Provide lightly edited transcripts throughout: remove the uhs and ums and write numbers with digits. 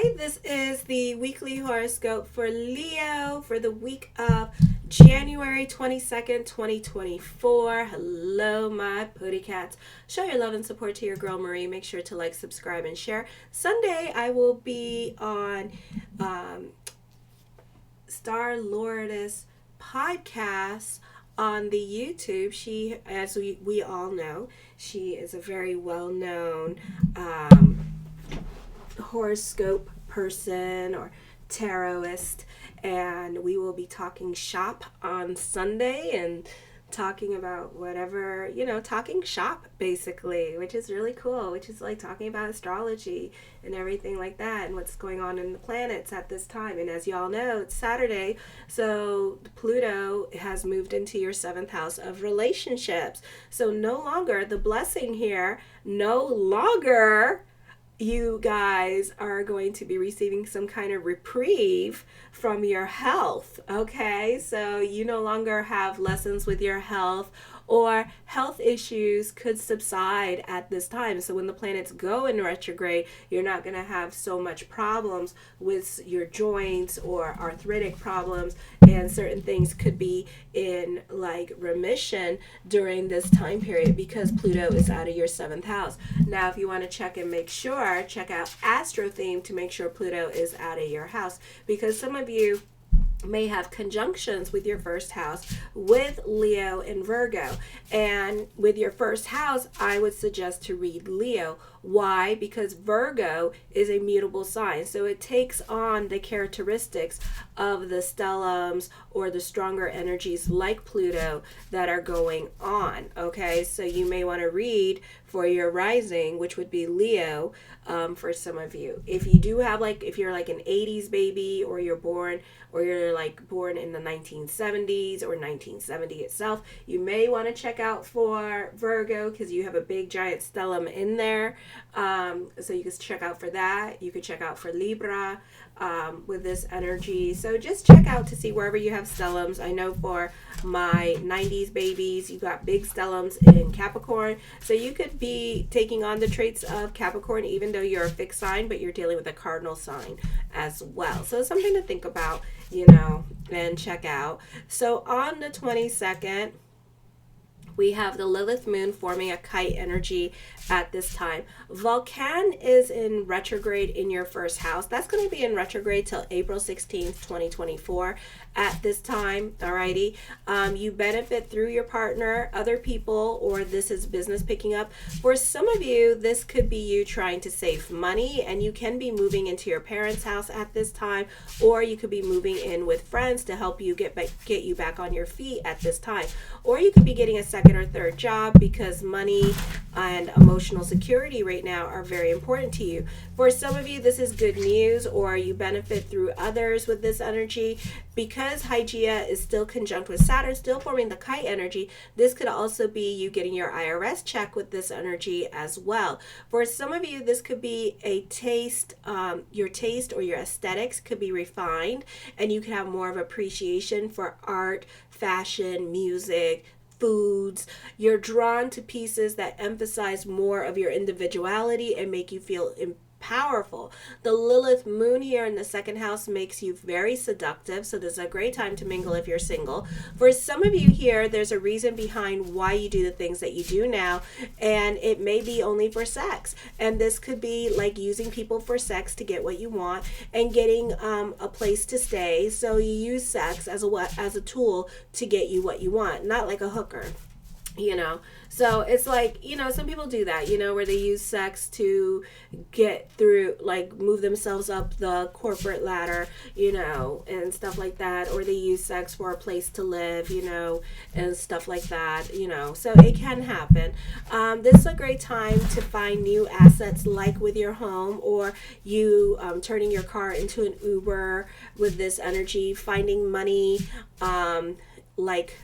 Hi, this is the weekly horoscope for Leo for the week of January 22nd, 2024. Hello, my putty cats. Show your love and support to your girl Marie. Make sure to like, subscribe, and share. Sunday, I will be on Star Lourdes podcast on the YouTube. She, as we all know, she is a very well-known horoscope person or tarotist, and we will be talking shop on Sunday and talking about whatever, talking shop basically, which is really cool, which is like talking about astrology and everything like that and what's going on in the planets at this time. And as y'all know, it's Saturday, so Pluto has moved into your seventh house of relationships. So no longer the blessing here, no longer you guys are going to be receiving some kind of reprieve from your health, okay? So you no longer have lessons with your health, or health issues could subside at this time. So when the planets go in retrograde, you're not going to have so much problems with your joints or arthritic problems, and certain things could be in like remission during this time period because Pluto is out of your seventh house. Now, if you want to check and make sure, check out Astro Theme to make sure Pluto is out of your house, because some of you may have conjunctions with your first house with Leo and Virgo. And with your first house, I would suggest to read Leo. Why? Because Virgo is a mutable sign. So it takes on the characteristics of the stellums or the stronger energies like Pluto that are going on. Okay, so you may want to read for your rising, which would be Leo, for some of you. If you do have if you're like an 80s baby, or you're born in the 1970s or 1970 itself, you may want to check out for Virgo because you have a big giant stellum in there. So you can check out for that. You could check out for Libra with this energy. So just check out to see wherever you have stellums. I know for my 90s babies, you got big stellums in Capricorn. So you could be taking on the traits of Capricorn even though you're a fixed sign, but you're dealing with a cardinal sign as well. So it's something to think about, and check out. So on the 22nd, we have the Lilith moon forming a kite energy at this time. Vulcan is in retrograde in your first house. That's going to be in retrograde till April 16th, 2024 at this time. Alrighty. You benefit through your partner, other people, or this is business picking up. For some of you, this could be you trying to save money, and you can be moving into your parents' house at this time, or you could be moving in with friends to help you get you back on your feet at this time. Or you could be getting a second or third job because money and emotional security right now are very important to you. For some of you, this is good news, or you benefit through others with this energy. Because Hygeia is still conjunct with Saturn, still forming the kite energy, this could also be you getting your IRS check with this energy as well. For some of you, this could be a taste, your taste or your aesthetics could be refined, and you can have more of appreciation for art, fashion, music, foods. You're drawn to pieces that emphasize more of your individuality and make you feel powerful. The Lilith moon here in the second house makes you very seductive, so this is a great time to mingle if you're single. For some of you here, there's a reason behind why you do the things that you do now, and it may be only for sex, and this could be like using people for sex to get what you want and getting a place to stay. So you use sex as a tool to get you what you want, not like a hooker. So it's like, some people do that, where they use sex to get through, like move themselves up the corporate ladder, and stuff like that, or they use sex for a place to live, and stuff like that, so it can happen. This is a great time to find new assets, like with your home, or you turning your car into an Uber with this energy, finding money, like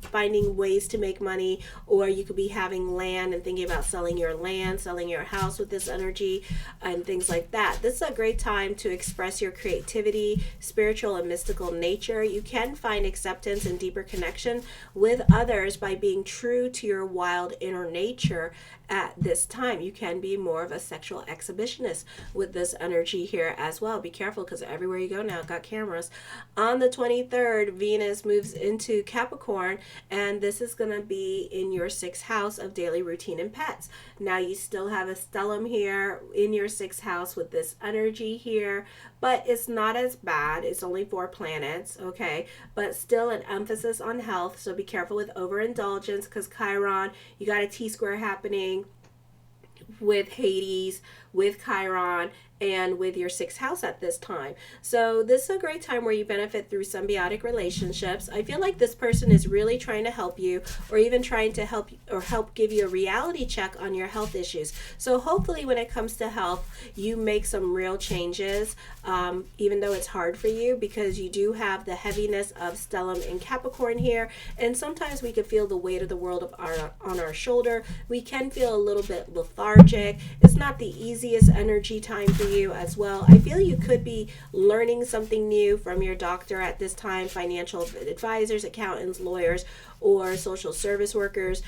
finding ways to make money, or you could be having land and thinking about selling your land, selling your house with this energy and things like that. This is a great time to express your creativity, spiritual and mystical nature. You can find acceptance and deeper connection with others by being true to your wild inner nature at this time. You can be more of a sexual exhibitionist with this energy here as well. Be careful, because everywhere you go now, got cameras. On the 23rd, Venus moves into Capricorn, and this is going to be in your 6th house of daily routine and pets. Now you still have a stellium here in your 6th house with this energy here, but it's not as bad. It's only 4 planets, okay? But still an emphasis on health, so be careful with overindulgence, because Chiron, you got a T-square happening with Hades, with Chiron, and with your 6th house at this time. So this is a great time where you benefit through symbiotic relationships. I feel like this person is really trying to help you, or even trying to help give you a reality check on your health issues. So hopefully when it comes to health, you make some real changes, even though it's hard for you, because you do have the heaviness of stellium in Capricorn here, and sometimes we can feel the weight of the world on our shoulder. We can feel a little bit lethargic. It's not the easiest energy time for you as well. I feel you could be learning something new from your doctor at this time, financial advisors, accountants, lawyers, or social service workers.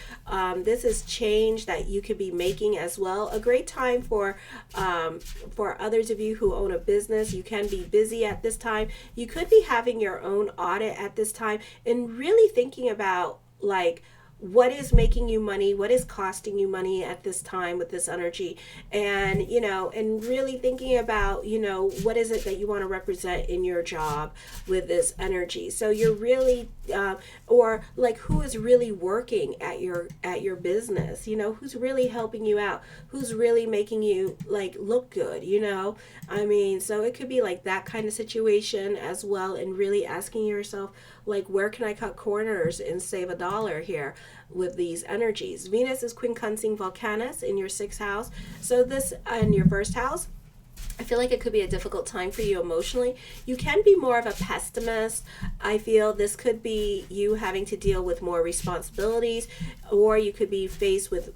This is change that you could be making as well. A great time for others of you who own a business. You can be busy at this time. You could be having your own audit at this time, and really thinking about like, what is making you money, what is costing you money at this time with this energy, and and really thinking about what is it that you want to represent in your job with this energy. So you're really or like, who is really working at your business, who's really helping you out, who's really making you like look good, I mean, so it could be like that kind of situation as well, and really asking yourself, like, where can I cut corners and save $1 here with these energies. Venus is quincunxing Volcanus in your 6th house. So this in your 1st house, I feel like it could be a difficult time for you emotionally. You can be more of a pessimist. I feel this could be you having to deal with more responsibilities, or you could be faced with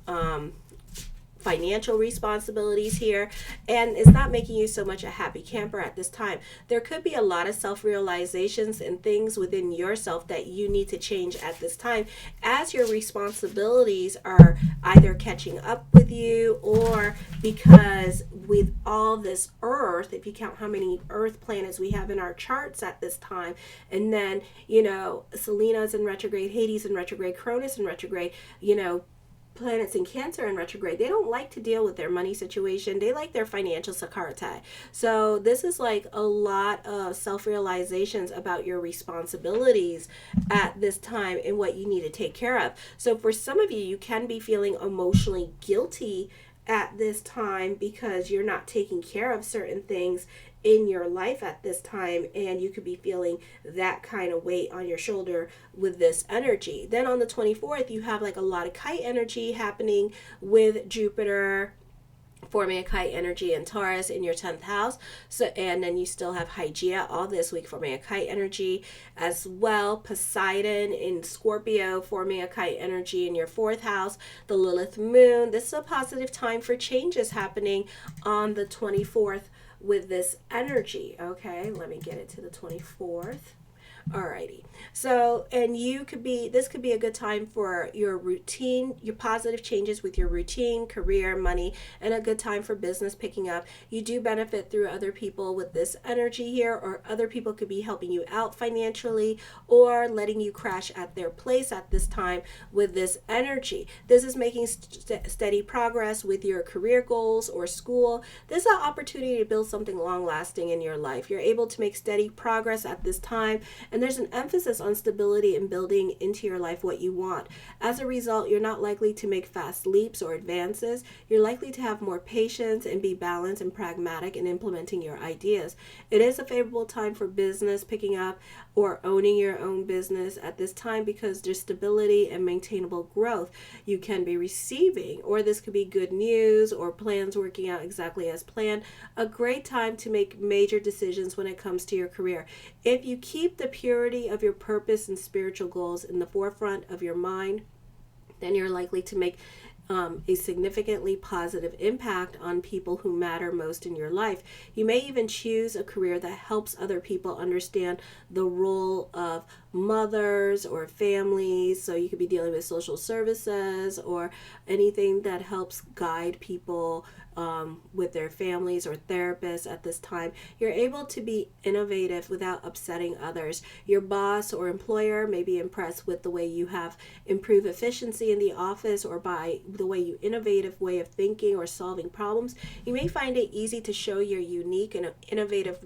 financial responsibilities here, and it's not making you so much a happy camper at this time. There could be a lot of self-realizations and things within yourself that you need to change at this time, as your responsibilities are either catching up with you, or because with all this earth, if you count how many earth planets we have in our charts at this time, and then Selena's in retrograde, Hades in retrograde, Cronus in retrograde, planets in Cancer in retrograde, they don't like to deal with their money situation. They like their financial sakarate. So this is like a lot of self-realizations about your responsibilities at this time and what you need to take care of. So for some of you, you can be feeling emotionally guilty at this time because you're not taking care of certain things in your life at this time, and you could be feeling that kind of weight on your shoulder with this energy. Then on the 24th, you have like a lot of kite energy happening with Jupiter forming a kite energy in Taurus in your 10th house. So, and then you still have Hygeia all this week forming a kite energy as well. Poseidon in Scorpio forming a kite energy in your 4th house. The Lilith moon. This is a positive time for changes happening on the 24th with this energy. Okay, let me get it to the 24th. Alrighty. So, and this could be a good time for your routine, your positive changes with your routine, career, money, and a good time for business picking up. You do benefit through other people with this energy here, or other people could be helping you out financially or letting you crash at their place at this time with this energy. This is making steady progress with your career goals or school. This is an opportunity to build something long lasting in your life. You're able to make steady progress at this time, and there's an emphasis on stability and building into your life what you want. As a result, you're not likely to make fast leaps or advances. You're likely to have more patience and be balanced and pragmatic in implementing your ideas. It is a favorable time for business picking up or owning your own business at this time, because there's stability and maintainable growth you can be receiving, or this could be good news or plans working out exactly as planned. A great time to make major decisions when it comes to your career. If you keep the purity of your purpose and spiritual goals in the forefront of your mind, then you're likely to make a significantly positive impact on people who matter most in your life. You may even choose a career that helps other people understand the role of mothers or families. So you could be dealing with social services or anything that helps guide people with their families or therapists at this time. You're able to be innovative without upsetting others. Your boss or employer may be impressed with the way you have improved efficiency in the office or by the way you innovative way of thinking or solving problems. You may find it easy to show your unique and innovative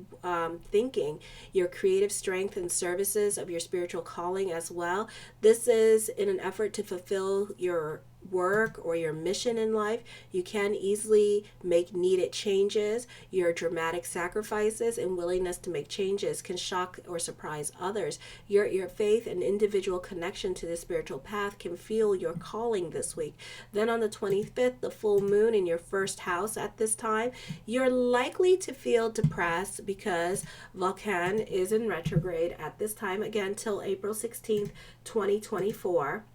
thinking, your creative strength and services of your spiritual calling as well. This is in an effort to fulfill your work or your mission in life. You can easily make needed changes. Your dramatic sacrifices and willingness to make changes can shock or surprise others. Your faith and individual connection to the spiritual path can fuel your calling this week. Then on the 25th, the full moon in your first house at this time, you're likely to feel depressed because Vulcan is in retrograde at this time, again till April 16th, 2024.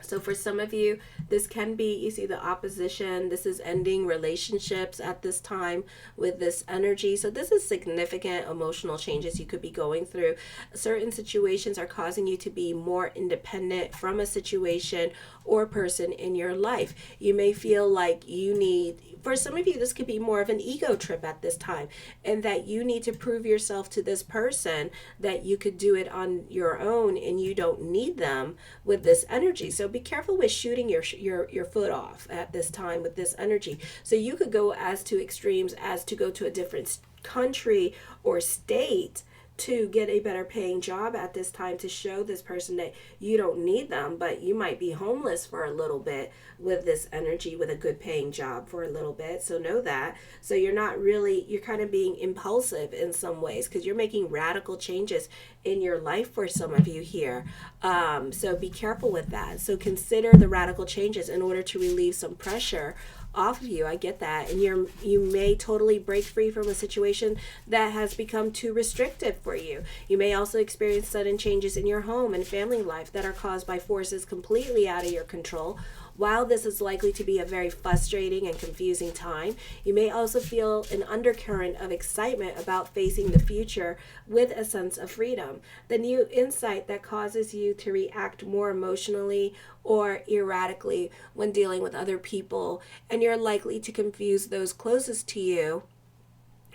So for some of you, this can be, you see the opposition. This is ending relationships at this time with this energy. So this is significant emotional changes you could be going through. Certain situations are causing you to be more independent from a situation or person in your life. You may feel like you need, for some of you, this could be more of an ego trip at this time, and that you need to prove yourself to this person that you could do it on your own and you don't need them with this energy. So be careful with shooting your foot off at this time with this energy. So you could go as to extremes as to go to a different country or state to get a better paying job at this time to show this person that you don't need them, but you might be homeless for a little bit with this energy with a good paying job for a little bit. So know that. So you're not really, you're kind of being impulsive in some ways because you're making radical changes in your life for some of you here. So be careful with that. So consider the radical changes in order to relieve some pressure off of you. I get that. And you may totally break free from a situation that has become too restrictive for you. You may also experience sudden changes in your home and family life that are caused by forces completely out of your control. While this is likely to be a very frustrating and confusing time, you may also feel an undercurrent of excitement about facing the future with a sense of freedom. The new insight that causes you to react more emotionally or erratically when dealing with other people, and you're likely to confuse those closest to you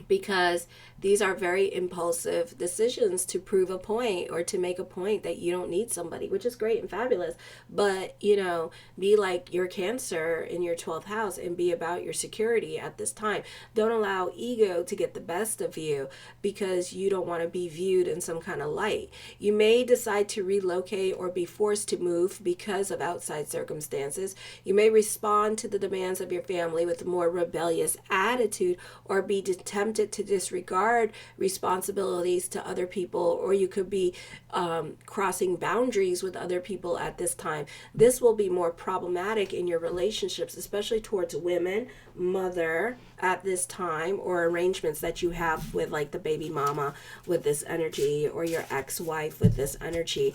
because these are very impulsive decisions to prove a point or to make a point that you don't need somebody, which is great and fabulous. But, be like your Cancer in your 12th house and be about your security at this time. Don't allow ego to get the best of you because you don't want to be viewed in some kind of light. You may decide to relocate or be forced to move because of outside circumstances. You may respond to the demands of your family with a more rebellious attitude or be tempted to disregard responsibilities to other people, or you could be crossing boundaries with other people at this time. This will be more problematic in your relationships, especially towards women, mother at this time, or arrangements that you have with like the baby mama with this energy or your ex-wife with this energy.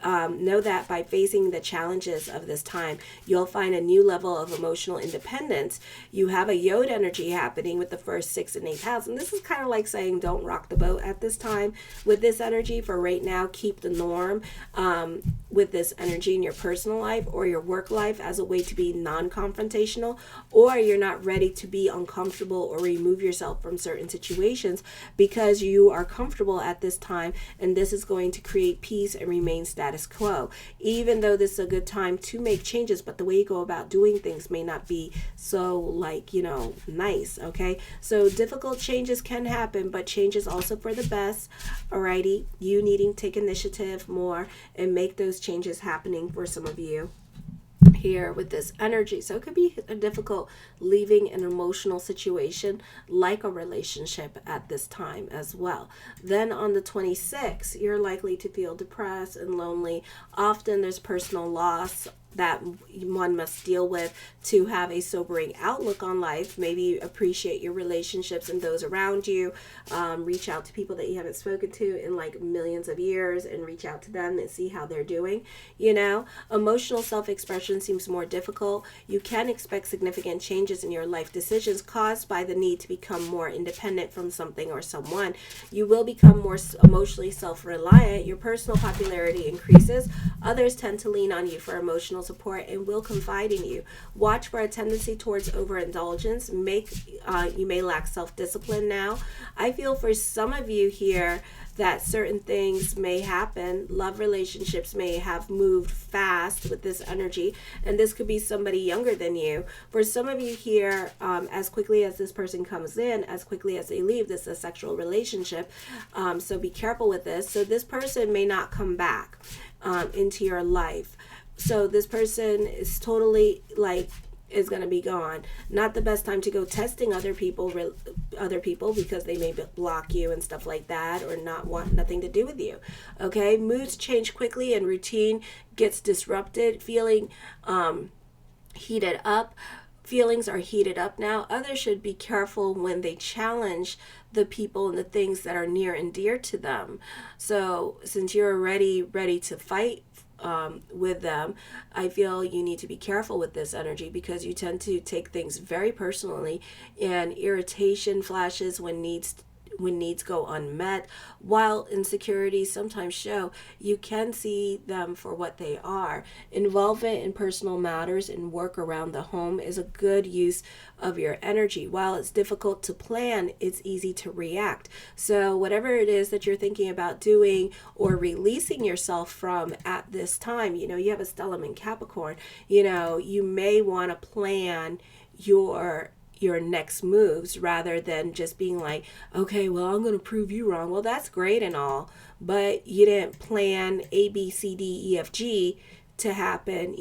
Know that by facing the challenges of this time, you'll find a new level of emotional independence. You have a Yod energy happening with the first 6 and 8th house, and this is kind of like saying don't rock the boat at this time with this energy. For right now, keep the norm with this energy in your personal life or your work life as a way to be non-confrontational, or you're not ready to be uncomfortable or remove yourself from certain situations because you are comfortable at this time, and this is going to create peace and remain status quo. Even though this is a good time to make changes, but the way you go about doing things may not be so nice, okay? So difficult changes can happen, but change is also for the best. Alrighty, you needing to take initiative more and make those changes happening for some of you here with this energy. So it could be difficult leaving an emotional situation like a relationship at this time as well. Then on the 26th, you're likely to feel depressed and lonely. Often there's personal loss that one must deal with to have a sobering outlook on life. Maybe appreciate your relationships and those around you. Reach out to people that you haven't spoken to in like millions of years and reach out to them and see how they're doing. Emotional self-expression seems more difficult. You can expect significant changes in your life decisions caused by the need to become more independent from something or someone. You will become more emotionally self-reliant. Your personal popularity increases. Others tend to lean on you for emotional support and will confide in you. Watch for a tendency towards overindulgence. You may lack self-discipline now. I feel for some of you here that certain things may happen. Love relationships may have moved fast with this energy, and this could be somebody younger than you. For some of you here, as quickly as this person comes in, as quickly as they leave, this is a sexual relationship, so be careful with this. So this person may not come back into your life. So this person is totally is going to be gone. Not the best time to go testing other people because they may block you and stuff like that, or not want nothing to do with you. Okay, moods change quickly and routine gets disrupted. Feeling heated up. Feelings are heated up now. Others should be careful when they challenge the people and the things that are near and dear to them. So since you're already ready to fight with them, I feel you need to be careful with this energy because you tend to take things very personally, and irritation flashes when needs go unmet. While insecurities sometimes show, you can see them for what they are. Involvement in personal matters and work around the home is a good use of your energy. While it's difficult to plan, it's easy to react. So whatever it is that you're thinking about doing or releasing yourself from at this time, you have a stellium in Capricorn, you may want to plan your next moves rather than just being like, okay, well, I'm going to prove you wrong. Well, that's great and all, but you didn't plan A, B, C, D, E, F, G to happen.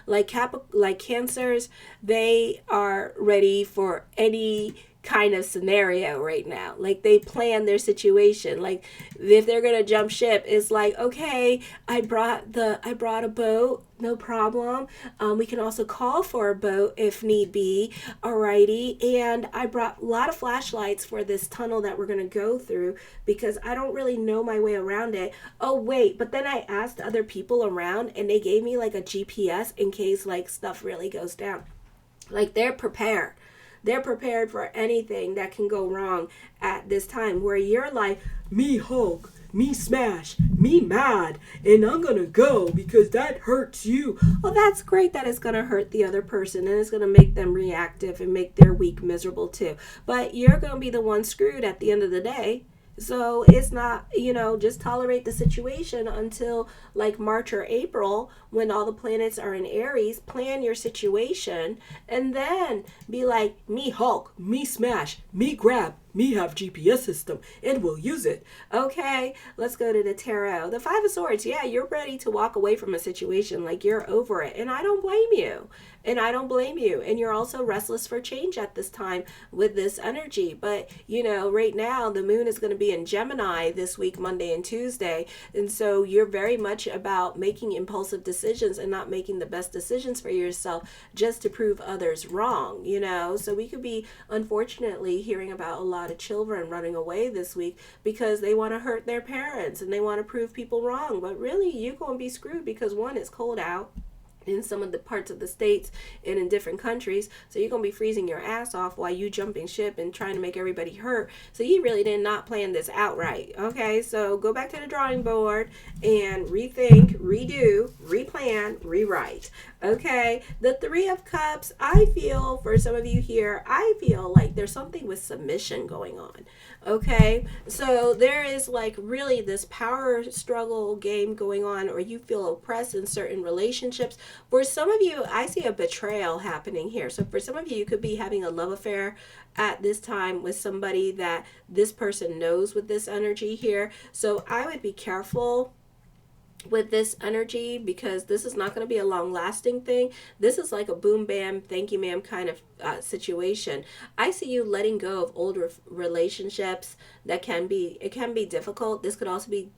Like Cancers, they are ready for any kind of scenario right now. Like they plan their situation. Like if they're gonna jump ship, it's like, okay, I brought a boat, no problem. We can also call for a boat if need be. Alrighty, and I brought a lot of flashlights for this tunnel that we're gonna go through because I don't really know my way around it. Oh wait, but then I asked other people around and they gave me like a GPS in case like stuff really goes down. Like they're prepared. They're prepared for anything that can go wrong at this time, where you're like, me Hulk, me smash, me mad, and I'm gonna go because that hurts you. Well, that's great that it's gonna hurt the other person and it's gonna make them reactive and make their week miserable too. But you're gonna be the one screwed at the end of the day. So it's not, just tolerate the situation until like March or April when all the planets are in Aries. Plan your situation and then be like, me Hulk, me smash, me grab, me have GPS system and we'll use it. Okay, let's go to the tarot. The Five of Swords. Yeah, you're ready to walk away from a situation. Like you're over it. And I don't blame you. And you're also restless for change at this time with this energy. But, right now the moon is going to be in Gemini this week, Monday and Tuesday. And so you're very much about making impulsive decisions and not making the best decisions for yourself just to prove others wrong, So we could be, unfortunately, hearing about a lot of children running away this week because they want to hurt their parents and they want to prove people wrong. But really, you're going to be screwed because one, it's cold out in some of the parts of the states and in different countries, so you're gonna be freezing your ass off while you jumping ship and trying to make everybody hurt. So you really did not plan this out right. Okay, so go back to the drawing board and rethink, redo, replan, rewrite. Okay, the Three of Cups. I feel for some of you here, I feel like there's something with submission going on. Okay, so there is like really this power struggle game going on, or you feel oppressed in certain relationships. For some of you, I see a betrayal happening here. So for some of you, you could be having a love affair at this time with somebody that this person knows with this energy here. So I would be careful with this energy because this is not going to be a long lasting thing. This is like a boom bam thank you ma'am kind of situation. I see you letting go of old relationships that can be difficult. This could also be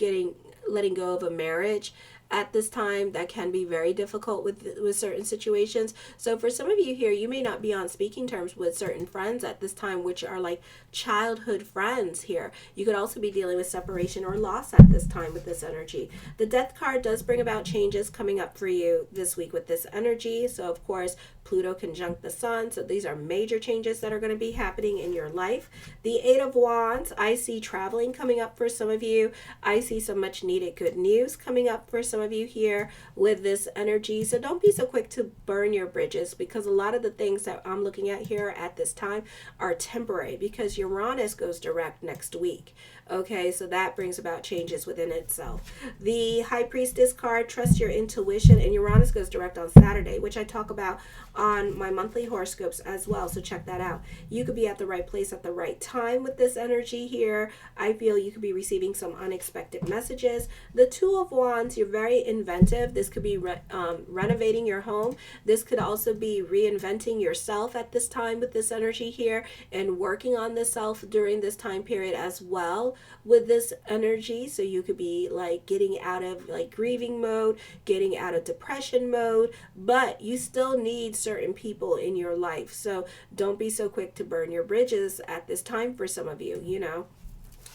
letting go of a marriage at this time that can be very difficult with certain situations. So for some of you here, you may not be on speaking terms with certain friends at this time, which are like childhood friends here. You could also be dealing with separation or loss at this time with this energy. The Death card does bring about changes coming up for you this week with this energy. So of course, Pluto conjunct the sun. So these are major changes that are going to be happening in your life. The Eight of Wands, I see traveling coming up for some of you. I see some much needed good news coming up for some of you here with this energy. So don't be so quick to burn your bridges, because a lot of the things that I'm looking at here at this time are temporary, because Uranus goes direct next week. Okay, so that brings about changes within itself. The High Priestess card, trust your intuition, and Uranus goes direct on Saturday, which I talk about on my monthly horoscopes as well, so check that out. You could be at the right place at the right time with this energy here. I feel you could be receiving some unexpected messages. The Two of Wands, you're very inventive. This could be renovating your home. This could also be reinventing yourself at this time with this energy here, and working on the self during this time period as well with this energy. So you could be like getting out of like grieving mode, getting out of depression mode, but you still need certain people in your life. So don't be so quick to burn your bridges at this time for some of you, you know.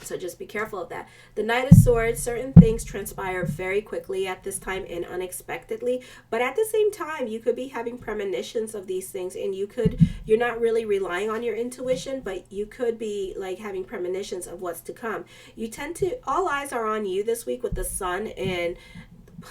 So just be careful of that. The Knight of Swords, certain things transpire very quickly at this time and unexpectedly, but at the same time, you could be having premonitions of these things, and you're not really relying on your intuition, but you could be like having premonitions of what's to come. All eyes are on you this week with the sun and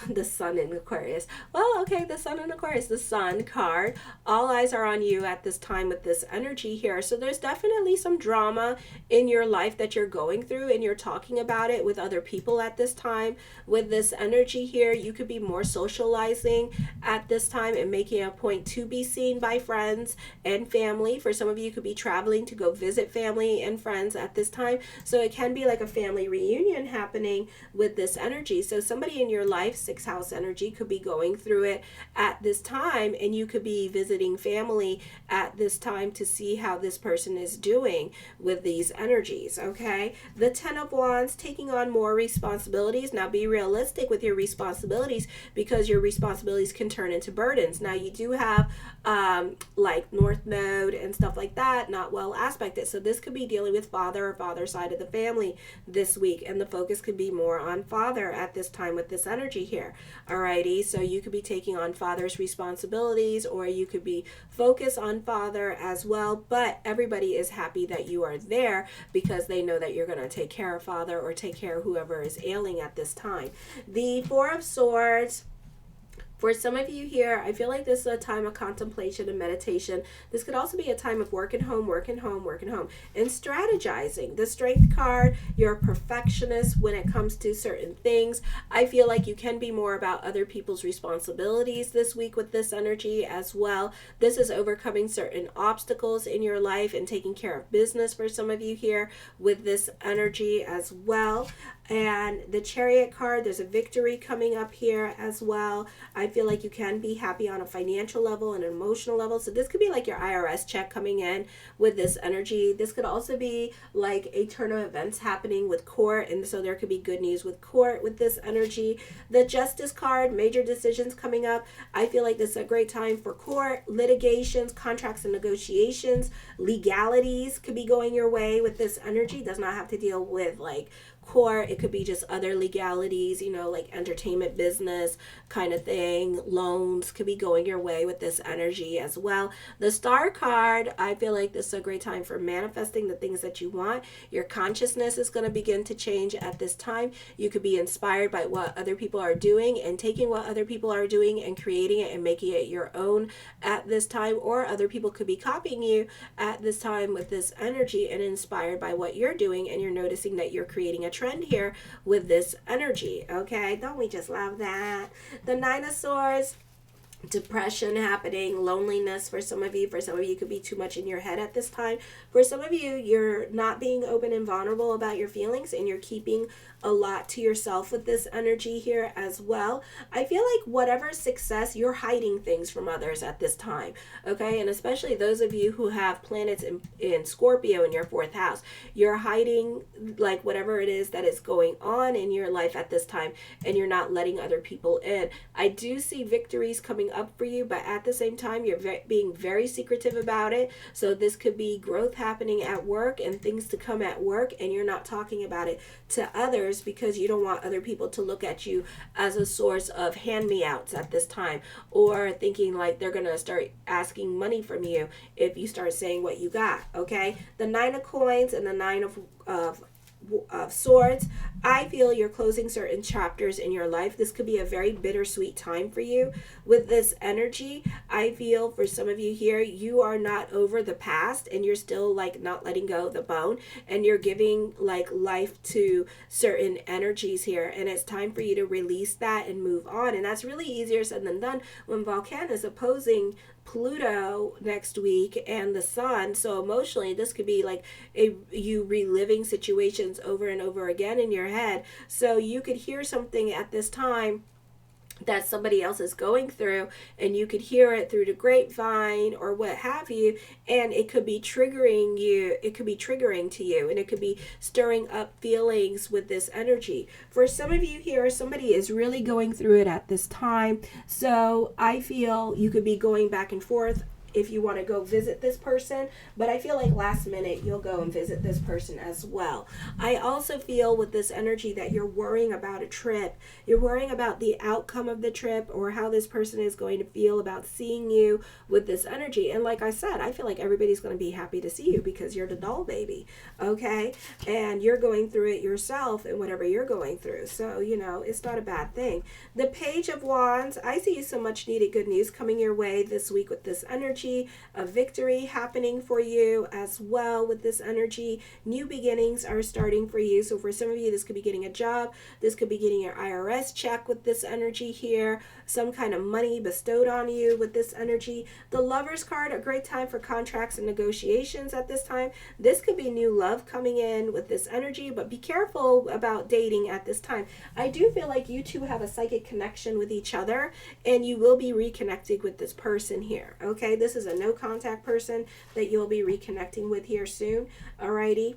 the sun in Aquarius. Well, okay, the sun in Aquarius, the sun card. All eyes are on you at this time with this energy here. So there's definitely some drama in your life that you're going through, and you're talking about it with other people at this time. With this energy here, you could be more socializing at this time and making a point to be seen by friends and family. For some of you, could be traveling to go visit family and friends at this time. So it can be like a family reunion happening with this energy. So somebody in your life, sixth house energy, could be going through it at this time, and you could be visiting family at this time to see how this person is doing with these energies. Okay, the Ten of Wands, taking on more responsibilities. Now be realistic with your responsibilities, because your responsibilities can turn into burdens. Now you do have like North Node and stuff like that not well aspected, so this could be dealing with father or father side of the family this week, and the focus could be more on father at this time with this energy here. Alrighty, so you could be taking on father's responsibilities, or you could be focused on father as well, but everybody is happy that you are there because they know that you're going to take care of father or take care of whoever is ailing at this time. The Four of Swords, for some of you here, I feel like this is a time of contemplation and meditation. This could also be a time of working home, and strategizing. The Strength card, you're a perfectionist when it comes to certain things. I feel like you can be more about other people's responsibilities this week with this energy as well. This is overcoming certain obstacles in your life and taking care of business for some of you here with this energy as well. And the Chariot card, there's a victory coming up here as well. I feel like you can be happy on a financial level and an emotional level. So this could be like your IRS check coming in with this energy. This could also be like a turn of events happening with court, and so there could be good news with court with this energy. The Justice card, major decisions coming up. I feel like this is a great time for court, litigations, contracts and negotiations, legalities could be going your way with this energy. Does not have to deal with like court. It could be just other legalities, you know, like entertainment business kind of thing. Loans could be going your way with this energy as well. The Star card, I feel like this is a great time for manifesting the things that you want. Your consciousness is going to begin to change at this time. You could be inspired by what other people are doing and taking what other people are doing and creating it and making it your own at this time, or other people could be copying you at this time with this energy and inspired by what you're doing, and you're noticing that you're creating a trend here with this energy. Okay, don't we just love that? The Nine of Swords, depression happening, loneliness for some of you. For some of you, it could be too much in your head at this time. For some of you, you're not being open and vulnerable about your feelings, and you're keeping a lot to yourself with this energy here as well. I feel like whatever success, you're hiding things from others at this time, okay? And especially those of you who have planets in Scorpio in your fourth house, you're hiding like whatever it is that is going on in your life at this time, and you're not letting other people in. I do see victories coming up for you, but at the same time, you're being very secretive about it. So this could be growth happening at work and things to come at work, and you're not talking about it to others because you don't want other people to look at you as a source of hand-me-outs at this time, or thinking like they're gonna start asking money from you if you start saying what you got. Okay, the Nine of Coins and the Nine of Swords, I feel you're closing certain chapters in your life. This could be a very bittersweet time for you with this energy. I feel for some of you here, you are not over the past, and you're still like not letting go of the bone, and you're giving like life to certain energies here, and it's time for you to release that and move on. And that's really easier said than done when Vulcan is opposing Pluto next week and the sun. So emotionally, this could be like you reliving situations over and over again in your head. So you could hear something at this time that somebody else is going through, and you could hear it through the grapevine or what have you, and it could be triggering you, it could be triggering to you, and it could be stirring up feelings with this energy. For some of you here, somebody is really going through it at this time, so I feel you could be going back and forth if you want to go visit this person, but I feel like last minute you'll go and visit this person as well. I also feel with this energy that you're worrying about a trip. You're worrying about the outcome of the trip, or how this person is going to feel about seeing you with this energy. And like I said, I feel like everybody's going to be happy to see you because you're the doll baby, okay? And you're going through it yourself and whatever you're going through. So, you know, it's not a bad thing. The Page of Wands, I see some much needed good news coming your way this week with this energy. A victory happening for you as well with this energy. New beginnings are starting for you. So for some of you, this could be getting a job. This could be getting your IRS check with this energy here. Some kind of money bestowed on you with this energy. The Lover's card, a great time for contracts and negotiations at this time. This could be new love coming in with this energy, but be careful about dating at this time. I do feel like you two have a psychic connection with each other, and you will be reconnecting with this person here, okay? This is a no contact person that you'll be reconnecting with here soon. Alrighty.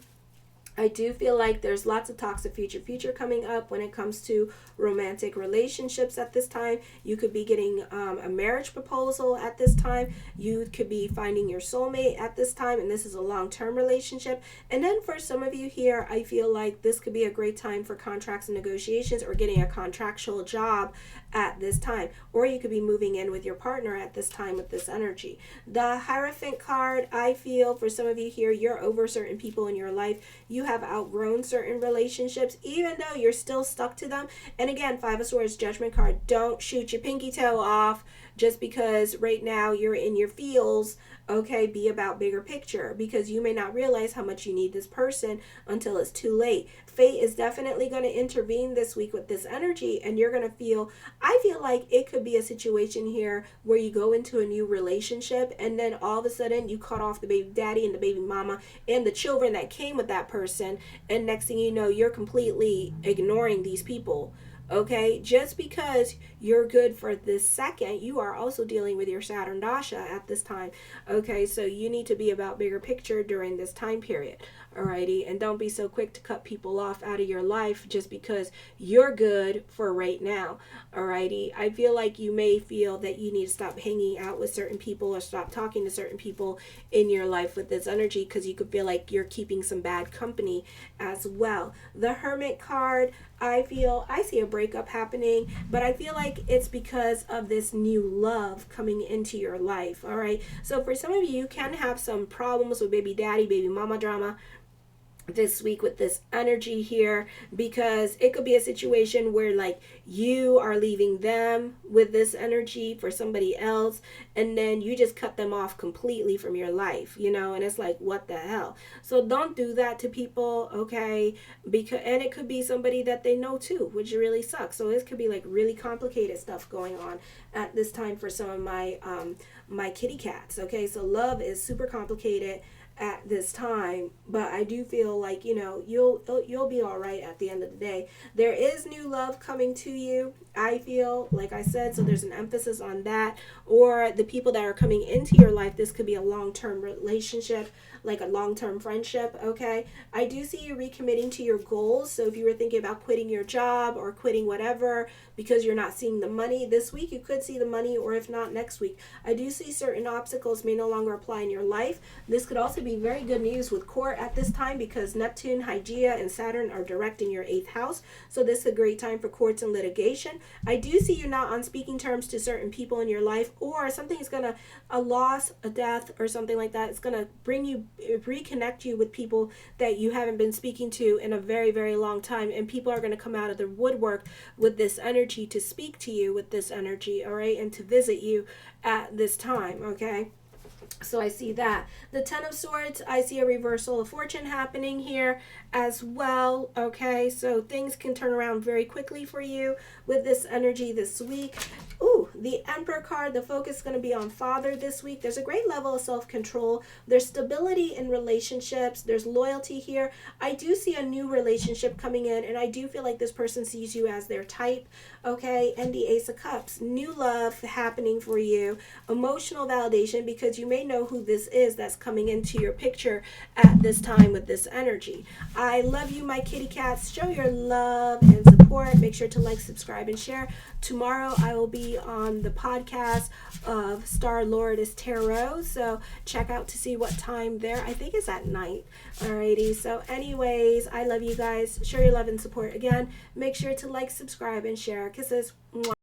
I do feel like there's lots of talks of future coming up when it comes to romantic relationships at this time. You could be getting a marriage proposal at this time. You could be finding your soulmate at this time, and this is a long-term relationship. And then for some of you here, I feel like this could be a great time for contracts and negotiations, or getting a contractual job at this time. Or you could be moving in with your partner at this time with this energy. The Hierophant card, I feel for some of you here, you're over certain people in your life. You have outgrown certain relationships, even though you're still stuck to them. And again, Five of Swords, Judgment card, don't shoot your pinky toe off just because right now you're in your feels. Okay, be about bigger picture, because you may not realize how much you need this person until it's too late. Fate is definitely going to intervene this week with this energy, and you're going to feel, I feel like it could be a situation here where you go into a new relationship, and then all of a sudden you cut off the baby daddy and the baby mama and the children that came with that person, and next thing you know, you're completely ignoring these people. Okay, just because you're good for this second, you are also dealing with your Saturn Dasha at this time. Okay, so you need to be about bigger picture during this time period. Alrighty, and don't be so quick to cut people off out of your life just because you're good for right now. Alrighty, I feel like you may feel that you need to stop hanging out with certain people or stop talking to certain people in your life with this energy, because you could feel like you're keeping some bad company as well. The Hermit card, I see a breakup happening, but I feel like it's because of this new love coming into your life. All right. So for some of you, you can have some problems with baby daddy, baby mama drama. this week with this energy here, because it could be a situation where like you are leaving them with this energy for somebody else, and then you just cut them off completely from your life, and it's like, what the hell? So don't do that to people, okay? And it could be somebody that they know too, which really sucks. So this could be like really complicated stuff going on at this time for some of my kitty cats, okay? So love is super complicated at this time, but I do feel like you'll be all right at the end of the day. There is new love coming to you, I feel, like I said, so there's an emphasis on that. Or the people that are coming into your life, this could be a long-term relationship, like a long-term friendship, okay? I do see you recommitting to your goals. So if you were thinking about quitting your job or quitting whatever because you're not seeing the money this week, you could see the money, or if not, next week. I do see certain obstacles may no longer apply in your life. This could also be very good news with court at this time, because Neptune, Hygeia, and Saturn are direct in your 8th house. So this is a great time for courts and litigation. I do see you not on speaking terms to certain people in your life, or something is going to, a loss, a death, or something like that, it's going to reconnect you with people that you haven't been speaking to in a very, very long time. And people are going to come out of the woodwork with this energy to speak to you with this energy, all right, and to visit you at this time, okay? So I see that. The Ten of Swords, I see a reversal of fortune happening here as well, okay? So things can turn around very quickly for you with this energy this week. Ooh, the Emperor card, the focus is going to be on father this week. There's a great level of self-control. There's stability in relationships. There's loyalty here. I do see a new relationship coming in, and I do feel like this person sees you as their type, okay? And the Ace of Cups, new love happening for you. Emotional validation, because you may know who this is that's coming into your picture at this time with this energy. I love you, my kitty cats. Show your love and support. Make sure to like, subscribe, and share. Tomorrow I will be on the podcast of Star Lordess Tarot, so check out to see what time there. I think it's at night. Alrighty, so anyways, I love you guys. Show your love and support again. Make sure to like, subscribe, and share. Kisses. Mwah.